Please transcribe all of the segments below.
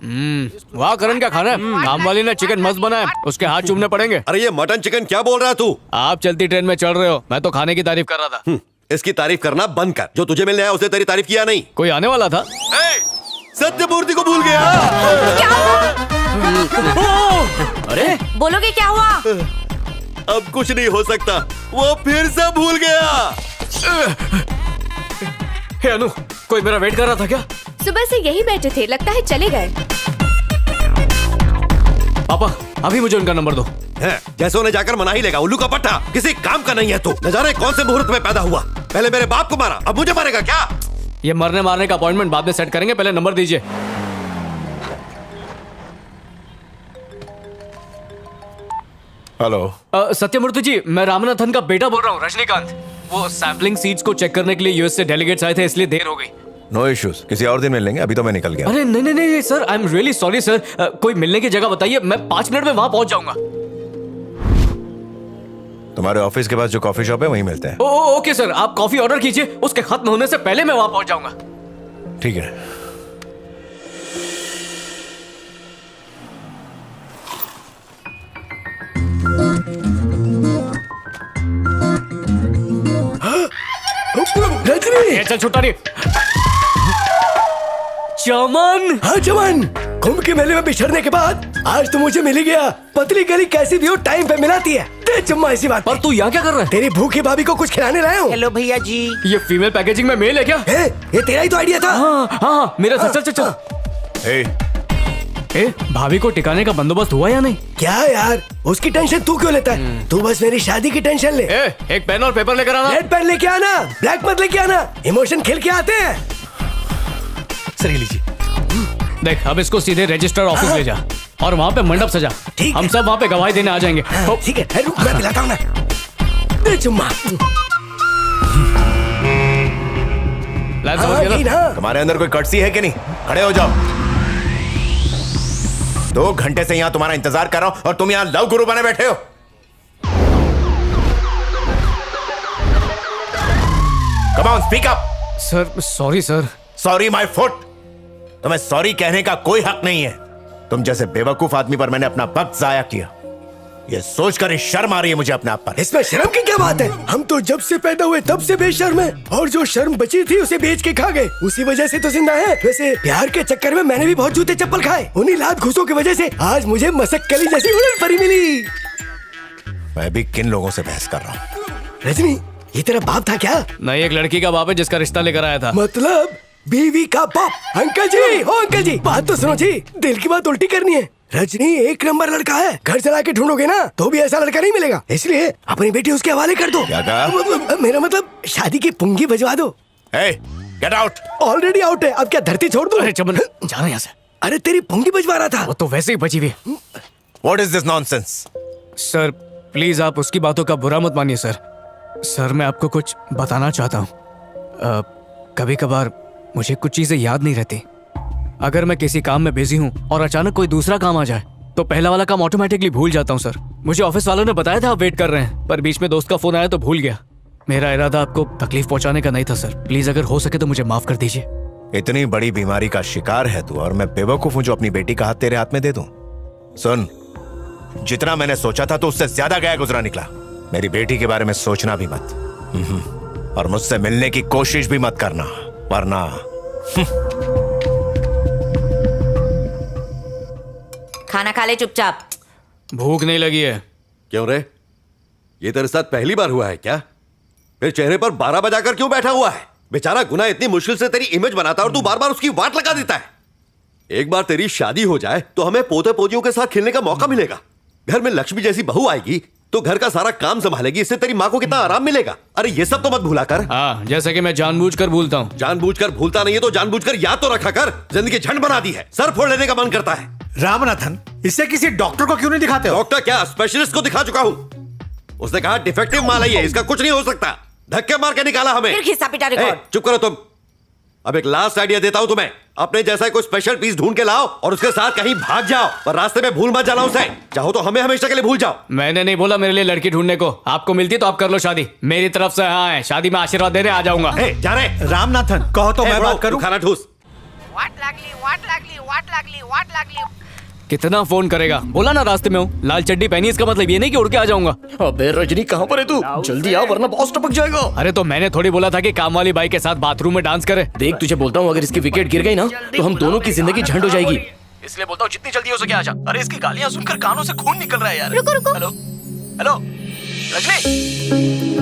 वाह करण, क्या खाना है? काम वाली ने चिकन मस्त बनाया, उसके हाथ चूमने पड़ेंगे। अरे ये मटन चिकन क्या बोल रहा है तू? आप चलती ट्रेन में चढ़ रहे हो, मैं तो खाने की तारीफ कर रहा था। इसकी तारीफ करना बंद कर। जो तुझे मिलने आया उसने तेरी तारीफ किया नहीं। कोई आने वाला था? सत्यमूर्ति को भूल गया। क्या हुआ? अरे बोलोगे क्या हुआ? अब कुछ नहीं हो सकता, वो फिर से भूल गया। हे अनु, कोई मेरा वेट कर रहा था क्या? सुबह से यही बैठे थे, लगता है चले गए। पापा अभी मुझे उनका नंबर दो। है, जैसे उन्हें जाकर मना ही लेगा। उल्लू का पट्टा, किसी काम का नहीं है तू। न जाने कौन से मुहूर्त में पैदा हुआ। पहले मेरे बाप को मारा, अब मुझे मारेगा क्या? ये मरने मारने का अपॉइंटमेंट बाद में सेट करेंगे, पहले नंबर दीजिए। हेलो। सत्यमूर्ति जी, मैं रामनाथन का बेटा बोल रहा हूँ, रजनीकांत। वो सैम्पलिंग सीड्स को चेक करने के लिए यूएस से डेलीगेट्स आए थे, इसलिए देर हो गई। नो इश्यूज, किसी और दिन मिल लेंगे, अभी तो मैं निकल गया। अरे नहीं नहीं नहीं sir, I am really sorry sir. कोई मिलने की जगह बताइए, मैं 5 मिनट में वहां पहुंच जाऊंगा। तुम्हारे ऑफिस के पास जो कॉफी शॉप है वहीं मिलते हैं। ओके सर, आप कॉफी ऑर्डर कीजिए, उसके खत्म होने से पहले मैं वहां पहुंच जाऊंगा। ठीक है। रजनी, चल छुट्टा नहीं। चमन। हाँ चमन, कुंभ के मेले में बिछड़ने के बाद आज तो मुझे मिल ही गया। पतली गली कैसी भी हो टाइम पे मिलाती है। दे चुम्मा इसी बात पर तू यहाँ क्या कर रहा है? तेरी भूखी भाभी को कुछ खिलाने लाया हूँ। हेलो भैया जी। ये फीमेल पैकेजिंग में मेल है क्या? ये तेरा ही तो आइडिया था। हाँ, मेरा चल चल चल। भाभी को टिकाने का बंदोबस्त हुआ या नहीं? क्या यार, उसकी टेंशन तू क्यों लेता है? तू बस मेरी शादी की टेंशन ले। एक पेन और पेपर लेकर आना। रेड पेन लेके आना, ब्लैक मत लेके आना, इमोशन खेल के आते हैं। सही लीजिए। देख, अब इसको सीधे रजिस्टर ऑफिस ले जा और वहाँ पे मंडप सजा। ठीक हम सब वहाँ पे गवाही देने आ जाएंगे। ठीक है, रुक मैं दिलाता हूँ ना। दे चुम्मा। तुम्हारे अंदर कोई कटसी है कि नहीं? खड़े हो जाओ। 2 घंटे से यहाँ तुम्हारा इंतजार कर रहा हूँ और तुम यहाँ लव गुरु बने बैठे हो। Come on, speak up. Sir sorry sir. Sorry my foot. तुम्हें सॉरी कहने का कोई हक नहीं है। तुम जैसे बेवकूफ आदमी पर मैंने अपना वक्त जाया किया। ये सोचकर ही शर्म आ रही है मुझे अपने आप पर। इसमें शर्म की क्या बात है? हम तो जब से पैदा हुए तब से बेशर्म है, और जो शर्म बची थी उसे बेच के खा गए, उसी वजह से तो जिंदा है। वैसे प्यार के चक्कर में मैंने भी बहुत जूते चप्पल खाए। उन्हीं लात घुसों की वजह से आज मुझे मसक्कली जैसी उड़न परी मिली। मैं भी किन लोगों से बहस कर रहा हूँ? रजनी, ये तेरा बाप था क्या? नहीं, एक लड़की का बाप है जिसका रिश्ता लेकर आया था। मतलब बीवी का बाप। अंकल जी, हो अंकल जी, बात तो सुनो जी, दिल की बात उल्टी करनी है। रजनी 1 नंबर लड़का है, घर चला के ढूंढोगे ना तो भी ऐसा लड़का नहीं मिलेगा, इसलिए अपनी बेटी उसके हवाले कर दो। क्या कहा? मेरा मतलब शादी की पुंगी बजवा दो। Get out. ऑलरेडी आउट है, अब क्या धरती छोड़ दो? अरे चमन, जाना यहाँ से। अरे तेरी पुंगी बजवा रहा था। वो तो वैसे ही बची हुई है। What is this nonsense? Sir please आप उसकी बातों का बुरा मत मानिए सर। सर मैं आपको कुछ बताना चाहता हूँ। कभी कभार मुझे कुछ चीजें याद नहीं रहती। अगर मैं किसी काम में बिजी हूँ और अचानक कोई दूसरा काम आ जाए तो पहला वाला काम ऑटोमेटिकली भूल जाता हूँ सर। मुझे ऑफिस वालों ने बताया था आप वेट कर रहे हैं, पर बीच में दोस्त का फोन आया तो भूल गया। मेरा इरादा आपको तकलीफ पहुंचाने का नहीं था सर। प्लीज अगर हो सके तो मुझे माफ कर दीजिए। इतनी बड़ी बीमारी का शिकार है तू और मैं बेवकूफ हूँ जो अपनी बेटी का हाथ तेरे हाथ में दे दूं? सुन, जितना मैंने सोचा था तो उससे ज्यादा गया गुजरा निकला। मेरी बेटी के बारे में सोचना भी मत, और मुझसे मिलने की कोशिश भी मत करना, वरना खाना खा ले चुपचाप। भूख नहीं लगी है। क्यों रे, ये तेरे साथ पहली बार हुआ है क्या? फिर चेहरे पर 12 बजाकर क्यों बैठा हुआ है? बेचारा गुना इतनी मुश्किल से तेरी इमेज बनाता है और तू बार बार उसकी वाट लगा देता है। एक बार तेरी शादी हो जाए तो हमें पोते पोतियों के साथ खेलने का मौका मिलेगा। घर में लक्ष्मी जैसी बहू आएगी तो घर का सारा काम संभालेगी, इससे तेरी माँ को कितना आराम मिलेगा। अरे ये सब तो मत भूला कर। हाँ, जैसे कि मैं जानबूझकर भूलता हूँ। जानबूझकर भूलता नहीं है तो जानबूझकर याद तो रखा कर। जिंदगी झंड बना दी है, सर फोड़ लेने का मन करता है। रामनाथन, इससे किसी डॉक्टर को क्यों नहीं दिखाते हो? डॉक्टर क्या, स्पेशलिस्ट को दिखा चुका हूँ। उसने कहा डिफेक्टिव माल है, इसका कुछ नहीं हो सकता। धक्के मार के निकाला हमें। फिर खिस्सा पिटा रिकॉर्ड। चुप करो तुम। अब एक लास्ट आइडिया देता हूं तुम्हें। अपने जैसा कोई स्पेशल पीस ढूंढ के लाओ और उसके साथ कहीं भाग जाओ, पर रास्ते में भूल मत जाना उसे। चाहो तो हमें हमेशा के लिए भूल जाओ। मैंने नहीं बोला मेरे लिए लड़की ढूंढने को। आपको मिलती तो आप कर लो शादी। मेरी तरफ से हाँ है, शादी में आशीर्वाद देने आ जाऊंगा। जा रहे रामनाथन, कहो तो मैं बात करूं? खाना ठूस। कितना फोन करेगा? बोला ना रास्ते में हूँ। लाल चड्डी पहनी, इसका मतलब ये नहीं कि उड़ के आ जाऊंगा। अबे रजनी कहाँ पर है तू? जल्दी आ वरना बॉस टपक जाएगा। अरे तो मैंने थोड़ी बोला था कि काम वाली बाई के साथ बाथरूम में डांस करे। देख तुझे बोलता हूँ, अगर इसकी विकेट गिर गई ना तो हम दोनों की जिंदगी झंड हो जाएगी। इसलिए बोलता हूँ जितनी जल्दी हो सके आ जा। अरे इसकी गालियाँ सुनकर कानों से खून निकल रहा है यार। रुको रुको। Hello hello Rajni.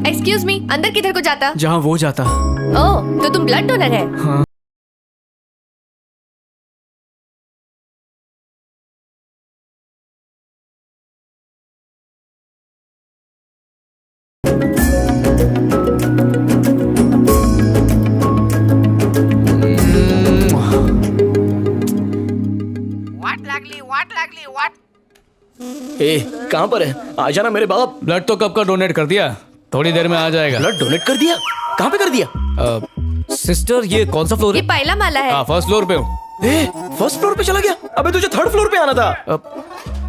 Excuse me, अंदर किधर को जाता? जहाँ वो जाता। ओह, तो तुम ब्लड डोनर है? हाँ। ए कहाँ पर है? आ जाना मेरे बाप। ब्लड तो कब का डोनेट कर दिया, थोड़ी देर में आ जाएगा। ब्लड डोनेट कर दिया? कहाँ पे कर दिया? सिस्टर ये कौन सा फ्लोर ये है? पहला माला है। हाँ, फर्स्ट फ्लोर पे हूँ। ए फर्स्ट फ्लोर पे चला गया? अबे तुझे थर्ड फ्लोर पे आना था।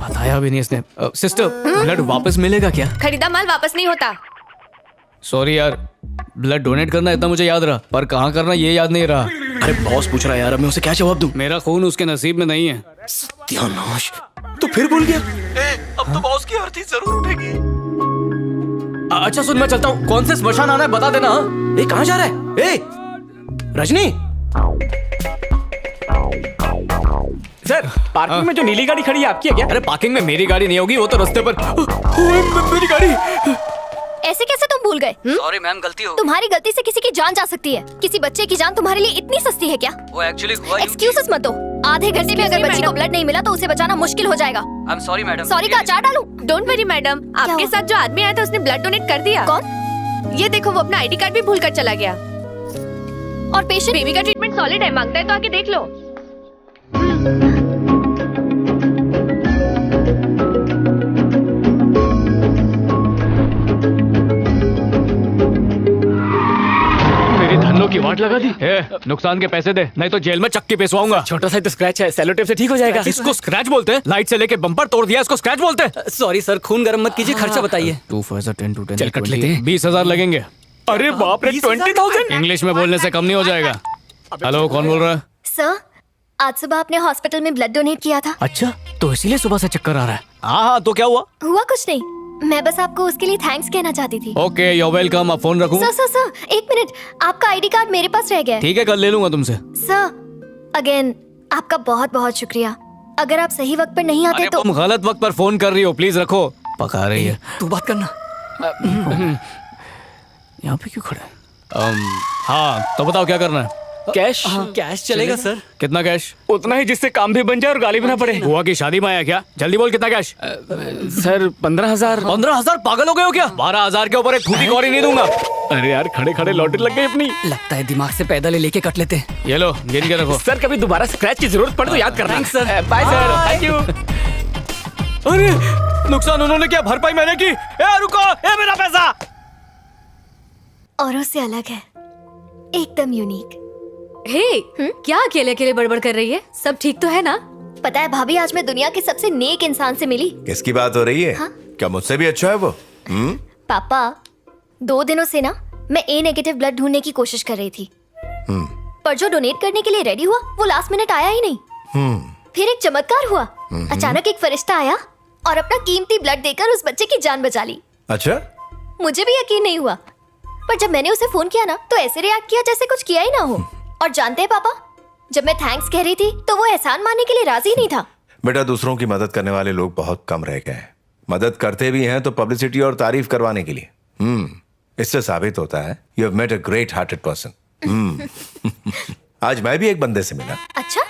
बताया भी नहीं इसने। सिस्टर ब्लड वापस मिलेगा क्या? खरीदा माल वापस नहीं होता। सॉरी यार, ब्लड डोनेट करना इतना मुझे याद रहा, पर कहाँ करना ये याद नहीं रहा। अरे बॉस पूछ रहा है यार, अब मैं उसे क्या जवाब दूं? मेरा खून उसके नसीब में नहीं है। सत्यानाश, तो फिर भूल गया। अब तो बॉस की अर्थी जरूर उठेगी। अच्छा सुन, मैं चलता हूँ। कौन से स्मशान आना है बता देना। ए कहाँ जा रहा है? ए रजनी। सर पार्किंग में जो नीली गाड़ी खड़ी है आपकी है क्या? अरे पार्किंग में मेरी गाड़ी नहीं होगी, वो तो रास्ते पर। मेरी गाड़ी। ऐसे कैसे तुम भूल गए? सॉरी मैम, गलती हो। तुम्हारी गलती से किसी की जान जा सकती है। किसी बच्चे की जान तुम्हारे लिए इतनी सस्ती है क्या? वो एक्चुअली हुआ एक्सक्यूजेस मत दो। आधे घंटे में अगर बच्ची को ब्लड नहीं मिला तो उसे बचाना मुश्किल हो जाएगा। I am sorry madam. Sorry का अचार डालूं? डोंट वरी मैडम, आपके हुआ? साथ जो आदमी आया था उसने ब्लड डोनेट कर दिया। कौन? ये देखो, वो अपना आईडी कार्ड भी भूल कर चला गया। और पेशेंट? बेबी का ट्रीटमेंट सॉलिड है, मांगता है तो आके देख लो। मेरी धनों की वाट लगा दी। नुकसान के पैसे दे, नहीं तो जेल में चक्की पेशवाऊंगा। छोटा सा तो स्क्रैच है, सेलो टेप से ठीक हो जाएगा। इसको स्क्रैच बोलते हैं? लाइट से लेके बम्पर तोड़ दिया, इसको स्क्रैच बोलते हैं? सॉरी सर, खून गर्म मत कीजिए, खर्चा बताइए। 2 for 10 to 10 चल, कट लेते हैं। 20,000 लगेंगे। अरे बाप रे, 20,000? इंग्लिश में बोलने से कम नहीं हो जाएगा। हेलो, कौन बोल रहा है? सर, आज सुबह आपने हॉस्पिटल में ब्लड डोनेट किया था। अच्छा, तो इसीलिए सुबह से चक्कर आ रहा है। हाँ, तो क्या हुआ? हुआ कुछ नहीं, मैं बस आपको उसके लिए थैंक्स कहना चाहती थी। Okay, you welcome. अब फोन रखूं? सर, एक मिनट, आपका आईडी कार्ड मेरे पास रह गया है। ठीक है, कल ले लूंगा तुमसे। सर, अगेन आपका बहुत बहुत शुक्रिया। अगर आप सही वक्त पर नहीं आते अरे तो। तुम गलत वक्त पर फोन कर रही हो, प्लीज रखो। पका रही है। तू बात करना। यहाँ पे क्यों खड़े? हाँ, तो बताओ क्या करना है? कैश कैश चलेगा सर। कितना कैश? उतना ही जिससे काम भी बन जाए और गाली भी ना पड़े। बुआ की शादी में आया क्या? जल्दी बोल, कितना कैश? सर 15,000। 15,000? पागल हो गए हो क्या? 12,000 के ऊपर एक फूटी कौड़ी नहीं दूंगा। अरे यार, खड़े खड़े लॉटरी लग गई अपनी। लगता है दिमाग से पैदल लेके कट लेते हैं। ये लो, गिन के रखो। सर कभी दोबारा स्क्रैच की जरूरत पड़े तो याद करना। Thanks sir. Bye sir, thank you. अरे नुकसान उन्होंने किया, भरपाई मैंने की। ए रुको, ए मेरा पैसा। औरों से अलग है, एकदम यूनिक। हे, क्या अकेले अकेले बड़बड़ कर रही है? सब ठीक तो है ना? पता है भाभी, आज मैं दुनिया के सबसे नेक इंसान से मिली। किसकी बात हो रही है? हाँ? क्या मुझसे भी अच्छा है वो? पापा, 2 दिनों से ना मैं ए नेगेटिव ब्लड ढूंढने की कोशिश कर रही थी, पर जो डोनेट करने के लिए रेडी हुआ वो लास्ट मिनट आया ही नहीं। फिर एक चमत्कार हुआ। अचानक एक फरिश्ता आया और अपना कीमती ब्लड देकर उस बच्चे की जान बचा ली। अच्छा, मुझे भी यकीन नहीं हुआ, पर जब मैंने उसे फोन किया ना तो ऐसे रिएक्ट किया जैसे कुछ किया ही ना हो। और जानते हैं पापा, जब मैं थैंक्स कह रही थी तो वो एहसान मानने के लिए राजी नहीं था। बेटा, दूसरों की मदद करने वाले लोग बहुत कम रह गए हैं। मदद करते भी हैं तो पब्लिसिटी और तारीफ करवाने के लिए। इससे साबित होता है you have met a great hearted person. आज मैं भी एक बंदे से मिला अच्छा,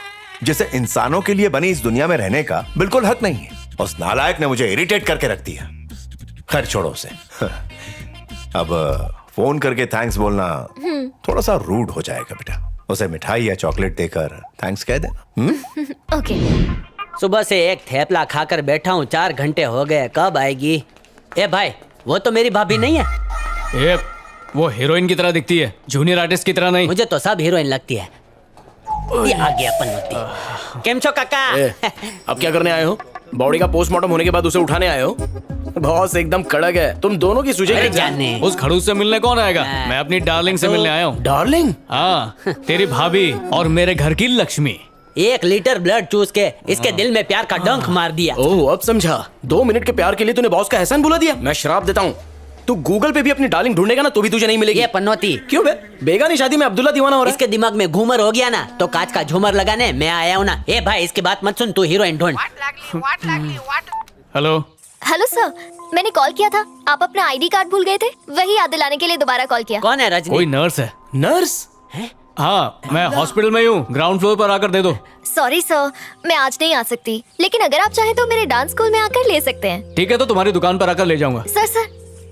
जिसे इंसानों के लिए बनी इस दुनिया में रहने का बिल्कुल हक नहीं है। उस नालायक ने मुझे इरिटेट करके रख दिया। खैर छोड़ो उसे। अब फोन करके थैंक्स बोलना थोड़ा सा रूड हो जाएगा बेटा। उसे मिठाई या चॉकलेट देकर थैंक्स कह देना। ओके। सुबह से एक थेपला खाकर बैठा हूँ, 4 घंटे हो गए, कब आएगी? ए भाई, वो तो मेरी भाभी नहीं है। ए, वो हीरोइन की तरह दिखती है, जूनियर आर्टिस्ट की तरह नहीं। मुझे तो सब हीरोइन लगती है। ये आ गया पनौती। केम छो काका? अब क्या करने आए हो? बॉडी का पोस्टमार्टम होने के बाद उसे उठाने आए हो? बॉस एकदम कड़क है, तुम दोनों की अरे सुझे जाने। उस खड़ूस से मिलने कौन आएगा? मैं अपनी डार्लिंग से मिलने आया हूँ। डार्लिंग, हाँ, तेरी भाभी और मेरे घर की लक्ष्मी। 1 लीटर ब्लड चूस के इसके दिल में प्यार का डंक मार दिया। ओह अब समझा। 2 मिनट के प्यार के लिए तूने बॉस का एहसान बुला दिया। मैं श्राप देता हूँ, तू गूगल पे भी अपनी डार्लिंग ढूंढेगा ना तो भी तुझे नहीं मिलेगी। ये पनौती क्यों बे? बेगानी शादी में अब्दुल्ला दीवाना हो रहा है। इसके दिमाग में घूमर हो गया ना तो कांच का झूमर लगाने मैं आया हूँ ना। ए भाई, इसकी बात मत सुन, तू हीरोइन ढूंढ। हेलो। हेलो सर, मैंने कॉल किया था, आप अपना आईडी कार्ड भूल गए थे, वही याद दिलाने के लिए दोबारा कॉल किया। कौन है? रजनी? कोई नर्स है। नर्स? हाँ, मैं हॉस्पिटल में ही हूँ, ग्राउंड फ्लोर पर आकर दे दो। सॉरी सर, मैं आज नहीं आ सकती, लेकिन अगर आप चाहें तो मेरे डांस स्कूल में आकर ले सकते हैं। ठीक है, तो तुम्हारी दुकान पर आकर ले जाऊंगा। सर,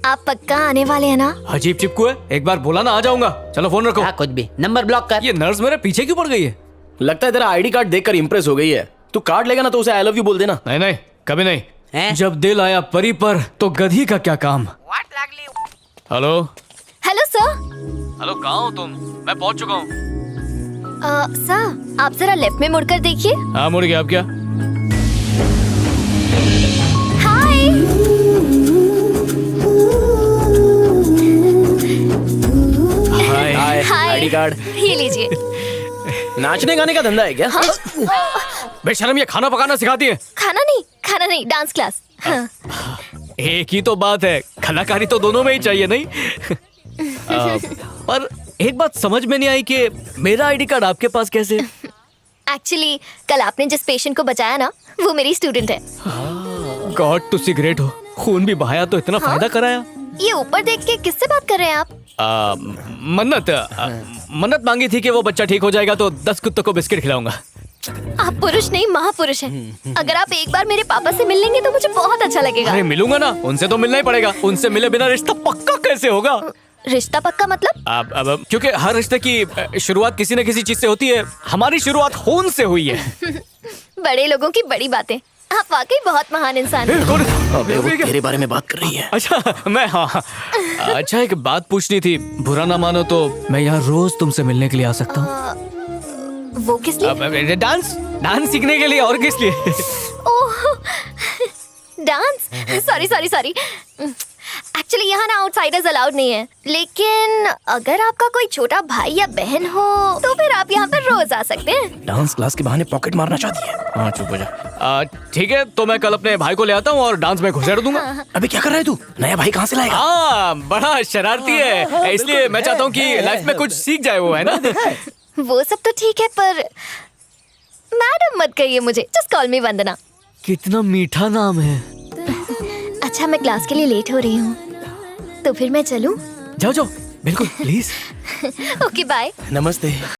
आप पक्का आने वाले हैं ना? अजीब चिपकू है, एक बार बोला ना आ जाऊंगा। चलो फोन रखो। हाँ, कुछ भी। नंबर ब्लॉक कर। ये नर्स मेरे पीछे क्यों पड़ गई है? लगता है तेरा आईडी कार्ड देखकर इंप्रेस हो गई है। तू कार्ड लेगा ना तो उसे आई लव यू बोल देना। नहीं नहीं, कभी नहीं। हैं? जब दिल आया परी पर तो गधी का क्या काम। हेलो। Hello sir. हेलो, कहाँ हो तुम? मैं पहुँच चुका हूँ। सर, आप जरा लेफ्ट में मुड़कर देखिए। हाँ, मुड़ गया। अब क्या? Hi. Hi. Hi. ID card. ये लीजिए। नाचने गाने का धंधा है क्या? बेशरम, ये खाना पकाना सिखाती है? खाना नहीं, डांस क्लास। हाँ। एक ही तो बात है, कलाकारी तो दोनों में ही चाहिए नहीं? पर एक बात समझ में नहीं आई कि मेरा आईडी कार्ड आपके पास कैसे? एक्चुअली कल आपने जिस पेशेंट को बचाया ना, वो मेरी स्टूडेंट है। गॉड टू सी ग्रेट हो, खून भी बहाया तो इतना फायदा कराया। ये ऊपर देख के किससे बात कर रहे हैं आप? मन्नत मांगी थी कि वो बच्चा ठीक हो जाएगा तो 10 कुत्तों को बिस्किट खिलाऊंगा। आप पुरुष नहीं, महापुरुष हैं। अगर आप एक बार मेरे पापा से मिल लेंगे तो मुझे बहुत अच्छा लगेगा। अरे मिलूंगा ना, उनसे तो मिलना ही पड़ेगा। उनसे मिले बिना रिश्ता पक्का कैसे होगा? रिश्ता पक्का मतलब? अब क्योंकि हर रिश्ते की शुरुआत किसी न किसी चीज से होती है। हमारी शुरुआत खून से हुई है। बड़े लोगों की बड़ी बातें। आप वाकई बहुत महान इंसान हैं। अबे वो तेरे बारे में बात कर रही है। अच्छा, मैं हाँ। अच्छा, एक बात पूछनी थी, बुरा ना मानो तो मैं यहाँ रोज तुमसे मिलने के लिए आ सकता हूँ? वो किस लिए? डांस सीखने के लिए, और किस लिए? ओह, डांस। सॉरी। एक्चुअली यहाँ ना आउटसाइडर्स अलाउड नहीं है, लेकिन अगर आपका कोई छोटा भाई या बहन हो तो फिर आप यहाँ पर रोज आ सकते हैं। डांस क्लास के बहाने पॉकेट मारना चाहती है। हाँ, चुप हो जा। ठीक है, तो मैं कल अपने भाई को ले आता हूँ और डांस में घुसेड़ दूंगा। अबे क्या कर रहा है तू? नया भाई कहाँ से लाएगा? हाँ, बड़ा शरारती है, इसलिए मैं चाहता हूँ कि लाइफ में कुछ सीख जाए वो, है ना? वो सब तो ठीक है, पर मैडम मत कहिए मुझे, जस्ट कॉल मी वंदना। कितना मीठा नाम है। अच्छा, मैं क्लास के लिए लेट हो रही हूँ, तो फिर मैं चलूं? जाओ, बिल्कुल, प्लीज। Okay, bye. नमस्ते।